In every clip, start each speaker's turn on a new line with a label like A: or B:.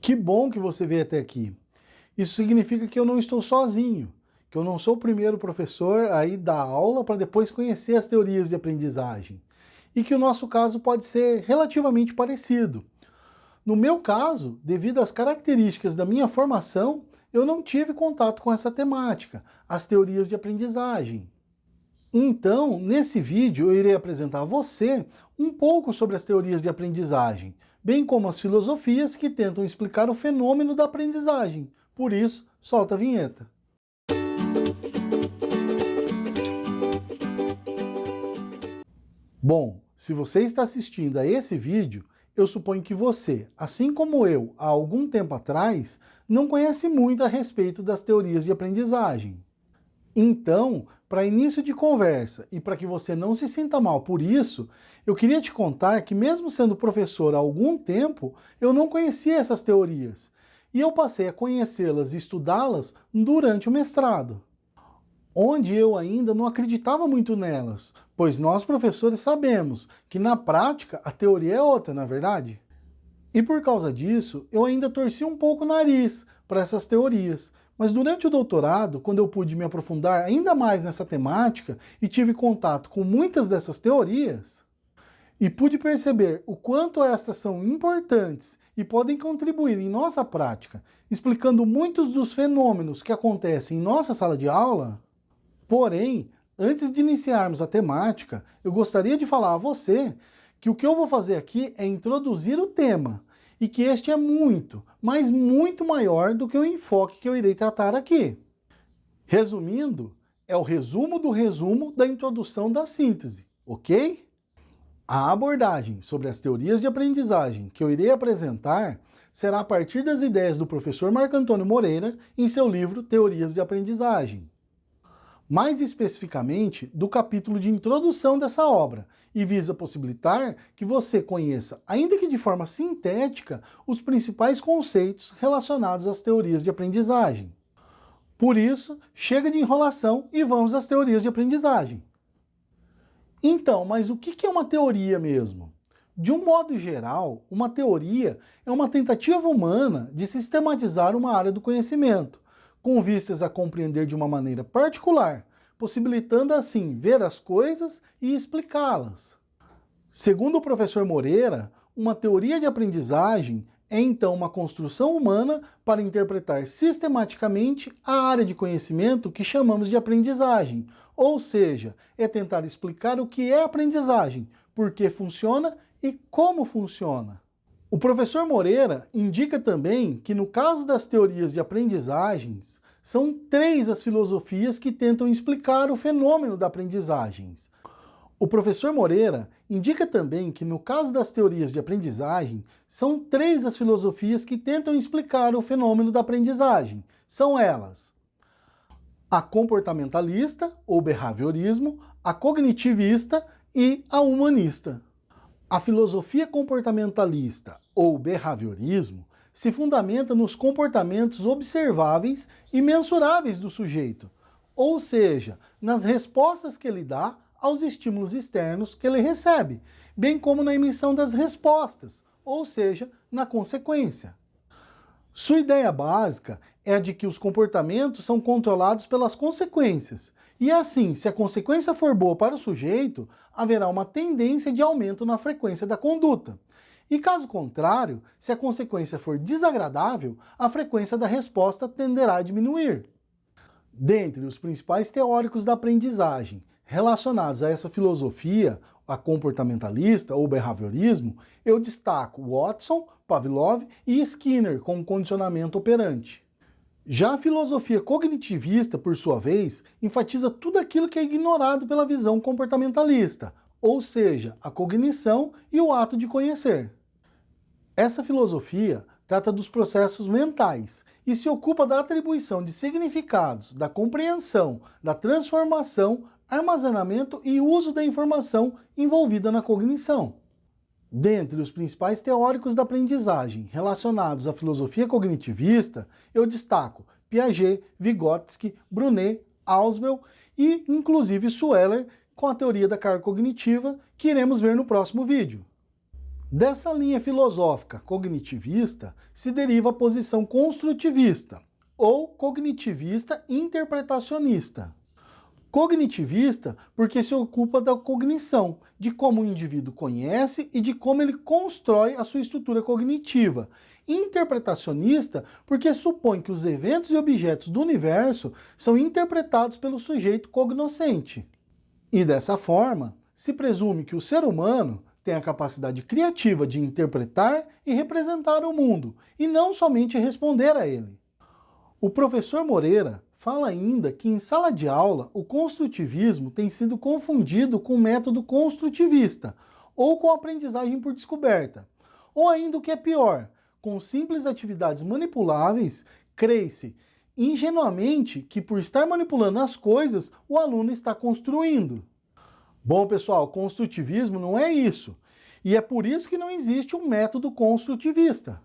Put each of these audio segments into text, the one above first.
A: Que bom que você veio até aqui. Isso significa que eu não estou sozinho, que eu não sou o primeiro professor a ir dar aula para depois conhecer as teorias de aprendizagem, e que o nosso caso pode ser relativamente parecido. No meu caso, devido às características da minha formação, eu não tive contato com essa temática, as teorias de aprendizagem. Então, nesse vídeo eu irei apresentar a você um pouco sobre as teorias de aprendizagem, bem como as filosofias que tentam explicar o fenômeno da aprendizagem. Por isso, solta a vinheta. Bom, se você está assistindo a esse vídeo, eu suponho que você, assim como eu, há algum tempo atrás, não conhece muito a respeito das teorias de aprendizagem. Então, para início de conversa e para que você não se sinta mal por isso, eu queria te contar que mesmo sendo professor há algum tempo, eu não conhecia essas teorias. E eu passei a conhecê-las e estudá-las durante o mestrado, onde eu ainda não acreditava muito nelas, pois nós professores sabemos que na prática a teoria é outra, não é verdade? E por causa disso, eu ainda torci um pouco o nariz para essas teorias. Mas durante o doutorado, quando eu pude me aprofundar ainda mais nessa temática e tive contato com muitas dessas teorias, e pude perceber o quanto estas são importantes e podem contribuir em nossa prática, explicando muitos dos fenômenos que acontecem em nossa sala de aula. Porém, antes de iniciarmos a temática, eu gostaria de falar a você que o que eu vou fazer aqui é introduzir o tema, e que este é muito, mas muito maior do que o enfoque que eu irei tratar aqui. Resumindo, é o resumo do resumo da introdução da síntese, ok? A abordagem sobre as teorias de aprendizagem que eu irei apresentar será a partir das ideias do professor Marco Antônio Moreira em seu livro Teorias de Aprendizagem. Mais especificamente do capítulo de introdução dessa obra, e visa possibilitar que você conheça, ainda que de forma sintética, os principais conceitos relacionados às teorias de aprendizagem. Por isso, chega de enrolação e vamos às teorias de aprendizagem. Então, mas o que é uma teoria mesmo? De um modo geral, uma teoria é uma tentativa humana de sistematizar uma área do conhecimento, com vistas a compreender de uma maneira particular, possibilitando assim ver as coisas e explicá-las. Segundo o professor Moreira, uma teoria de aprendizagem é então uma construção humana para interpretar sistematicamente a área de conhecimento que chamamos de aprendizagem, ou seja, é tentar explicar o que é aprendizagem, por que funciona e como funciona. O professor Moreira indica também que no caso das teorias de aprendizagens, são 3 as filosofias que tentam explicar o fenômeno da aprendizagem. O professor Moreira indica também que no caso das teorias de aprendizagem, são 3 as filosofias que tentam explicar o fenômeno da aprendizagem. São elas: a comportamentalista, ou behaviorismo, a cognitivista e a humanista. A filosofia comportamentalista, ou behaviorismo, se fundamenta nos comportamentos observáveis e mensuráveis do sujeito, ou seja, nas respostas que ele dá aos estímulos externos que ele recebe, bem como na emissão das respostas, ou seja, na consequência. Sua ideia básica é a de que os comportamentos são controlados pelas consequências, e assim, se a consequência for boa para o sujeito, haverá uma tendência de aumento na frequência da conduta. E caso contrário, se a consequência for desagradável, a frequência da resposta tenderá a diminuir. Dentre os principais teóricos da aprendizagem relacionados a essa filosofia, a comportamentalista ou behaviorismo, eu destaco Watson, Pavlov e Skinner como condicionamento operante. Já a filosofia cognitivista, por sua vez, enfatiza tudo aquilo que é ignorado pela visão comportamentalista, ou seja, a cognição e o ato de conhecer. Essa filosofia trata dos processos mentais e se ocupa da atribuição de significados, da compreensão, da transformação, armazenamento e uso da informação envolvida na cognição. Dentre os principais teóricos da aprendizagem relacionados à filosofia cognitivista, eu destaco Piaget, Vygotsky, Brunet, Ausubel e, inclusive, Sueller, com a teoria da carga cognitiva, que iremos ver no próximo vídeo. Dessa linha filosófica cognitivista se deriva a posição construtivista, ou cognitivista interpretacionista. Cognitivista porque se ocupa da cognição, de como o indivíduo conhece e de como ele constrói a sua estrutura cognitiva. Interpretacionista porque supõe que os eventos e objetos do universo são interpretados pelo sujeito cognoscente. E dessa forma, se presume que o ser humano tem a capacidade criativa de interpretar e representar o mundo, e não somente responder a ele. O professor Moreira fala ainda que em sala de aula o construtivismo tem sido confundido com o método construtivista, ou com aprendizagem por descoberta. Ou ainda o que é pior, com simples atividades manipuláveis, crê-se ingenuamente que por estar manipulando as coisas, o aluno está construindo. Bom, pessoal, construtivismo não é isso. E é por isso que não existe um método construtivista.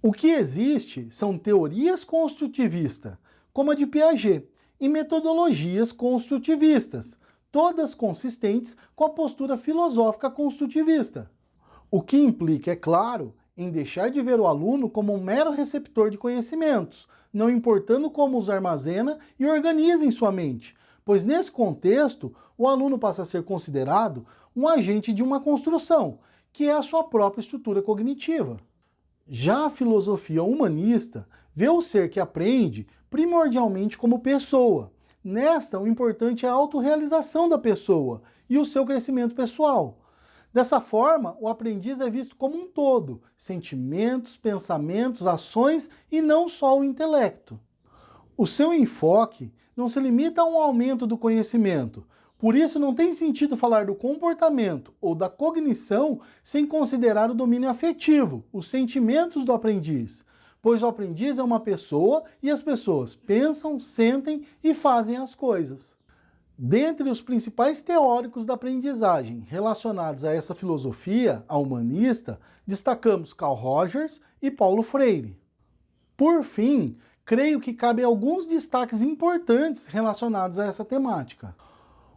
A: O que existe são teorias construtivistas, como a de Piaget, e metodologias construtivistas, todas consistentes com a postura filosófica construtivista. O que implica, é claro, em deixar de ver o aluno como um mero receptor de conhecimentos, não importando como os armazena e organiza em sua mente, pois nesse contexto o aluno passa a ser considerado um agente de uma construção, que é a sua própria estrutura cognitiva. Já a filosofia humanista vê o ser que aprende primordialmente como pessoa. Nesta, o importante é a autorrealização da pessoa e o seu crescimento pessoal. Dessa forma, o aprendiz é visto como um todo, sentimentos, pensamentos, ações e não só o intelecto. O seu enfoque não se limita a um aumento do conhecimento, por isso não tem sentido falar do comportamento ou da cognição sem considerar o domínio afetivo, os sentimentos do aprendiz, pois o aprendiz é uma pessoa e as pessoas pensam, sentem e fazem as coisas. Dentre os principais teóricos da aprendizagem relacionados a essa filosofia, a humanista, destacamos Carl Rogers e Paulo Freire. Por fim, creio que cabem alguns destaques importantes relacionados a essa temática.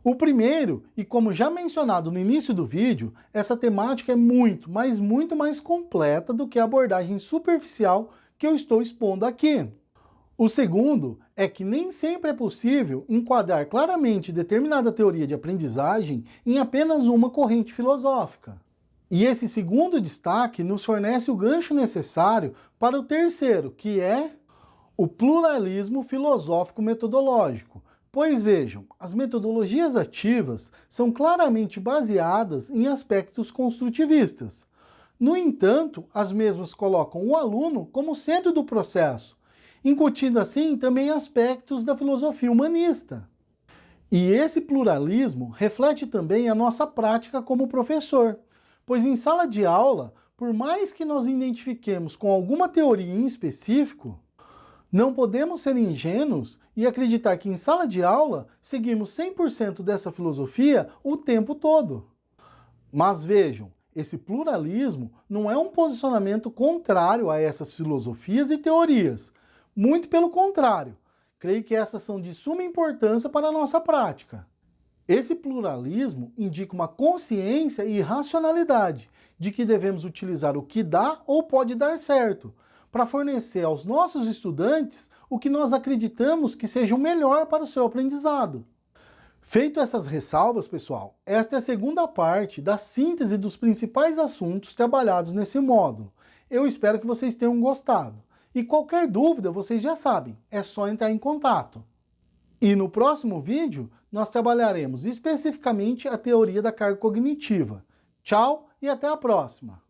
A: O primeiro, e como já mencionado no início do vídeo, essa temática é muito, mas muito mais completa do que a abordagem superficial que eu estou expondo aqui. O segundo é que nem sempre é possível enquadrar claramente determinada teoria de aprendizagem em apenas uma corrente filosófica. E esse segundo destaque nos fornece o gancho necessário para o terceiro, que é o pluralismo filosófico-metodológico. Pois vejam, as metodologias ativas são claramente baseadas em aspectos construtivistas. No entanto, as mesmas colocam o aluno como centro do processo, incutindo assim também aspectos da filosofia humanista. E esse pluralismo reflete também a nossa prática como professor, pois em sala de aula, por mais que nós identifiquemos com alguma teoria em específico, não podemos ser ingênuos e acreditar que em sala de aula seguimos 100% dessa filosofia o tempo todo. Mas vejam, esse pluralismo não é um posicionamento contrário a essas filosofias e teorias. Muito pelo contrário, creio que essas são de suma importância para a nossa prática. Esse pluralismo indica uma consciência e racionalidade de que devemos utilizar o que dá ou pode dar certo, para fornecer aos nossos estudantes o que nós acreditamos que seja o melhor para o seu aprendizado. Feito essas ressalvas, pessoal, esta é a segunda parte da síntese dos principais assuntos trabalhados nesse módulo. Eu espero que vocês tenham gostado. E qualquer dúvida, vocês já sabem, é só entrar em contato. E no próximo vídeo, nós trabalharemos especificamente a teoria da carga cognitiva. Tchau e até a próxima!